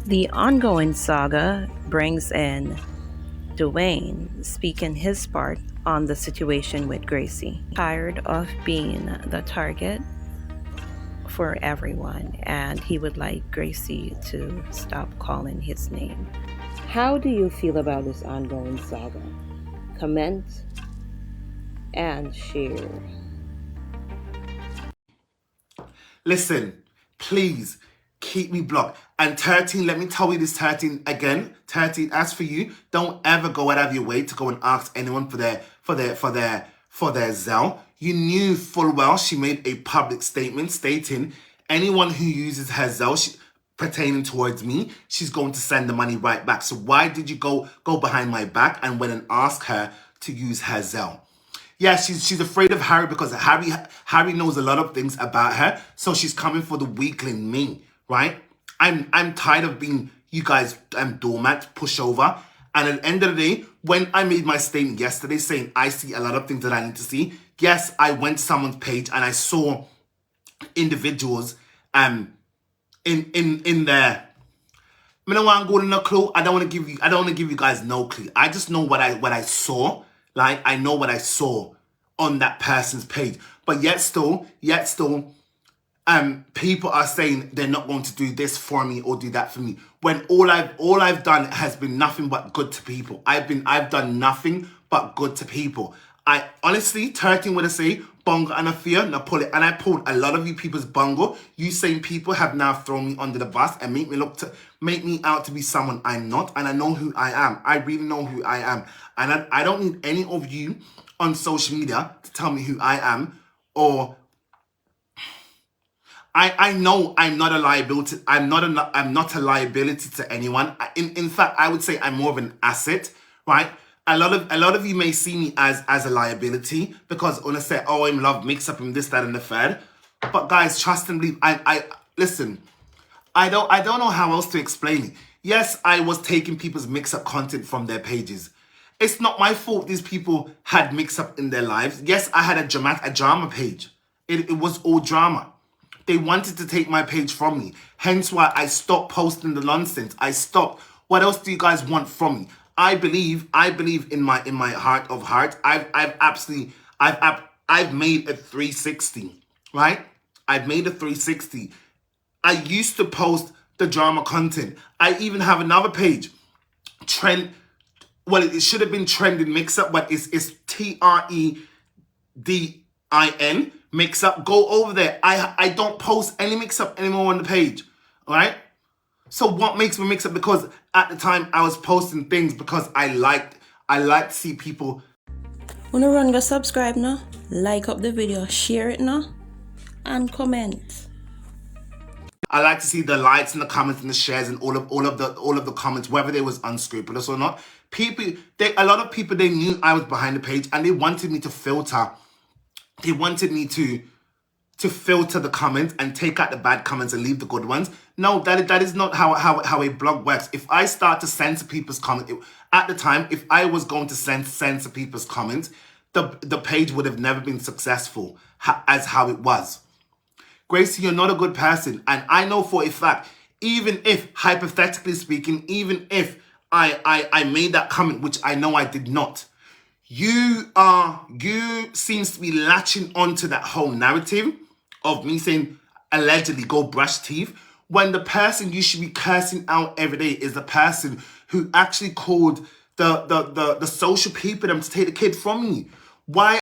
The ongoing saga brings in Dwayne speaking his part on the situation with Gracie. Tired of being the target for everyone, and he would like Gracie to stop calling his name. How do you feel about this ongoing saga? Comment and share. Listen, please keep me blocked. And 13, let me tell you this, 13, again. 13, as for you, don't ever go out of your way to go and ask anyone for their Zelle. You knew full well she made a public statement stating anyone who uses her Zelle pertaining towards me, she's going to send the money right back. So why did you go behind my back and went and ask her to use her Zelle? Yeah, she's afraid of Harry because Harry knows a lot of things about her, so she's coming for the weakling me, right? I'm tired of being you guys doormat, pushover. And at the end of the day, when I made my statement yesterday saying I see a lot of things that I need to see, yes, I went to someone's page and I saw individuals in there. I don't want to go to no clue. I don't want to give you guys no clue. I just know what I saw. Like, I know what I saw on that person's page. But yet still, people are saying they're not going to do this for me or do that for me. When all I've done has been nothing but good to people. I've done nothing but good to people. I honestly, 13 would say, bongo and a fear, and I pulled a lot of you people's bongo. You same people have now thrown me under the bus and make me out to be someone I'm not. And I know who I am. I really know who I am. And I don't need any of you on social media to tell me who I am. Or I know I'm not a liability. I'm not a liability to anyone. In fact, I would say I'm more of an asset, right? A lot of you may see me as a liability because when I say, oh, I'm love Mixup and this, that, and the third. But guys, trust and believe. I listen. I don't know how else to explain it. Yes, I was taking people's Mixup content from their pages. It's not my fault these people had Mixup in their lives. Yes, I had a drama page. It was all drama. They wanted to take my page from me. Hence why I stopped posting the nonsense. I stopped. What else do you guys want from me? I believe in my heart of hearts. I've made a 360, right? I've made a 360. I used to post the drama content. I even have another page. It should have been Trending Mixup, but it's TREDIN Mixup. Go over there. I don't post any Mixup anymore on the page, all right? So what makes me Mixup? Because at the time I was posting things because I liked to see people. Wanna run go subscribe now, like up the video, share it now, and comment. I like to see the likes and the comments and the shares and all of the comments, whether they was unscrupulous or not. A lot of people, they knew I was behind the page and they wanted me to filter. They wanted me to filter the comments and take out the bad comments and leave the good ones. No, that is not how a blog works. If I start to censor people's comments, at the time, if I was going to censor people's comments, the page would have never been successful as how it was. Gracie, you're not a good person. And I know for a fact, even if, hypothetically speaking, even if I made that comment, which I know I did not, you seems to be latching onto that whole narrative of me saying allegedly go brush teeth, when the person you should be cursing out every day is the person who actually called the social people them to take the kid from me. Why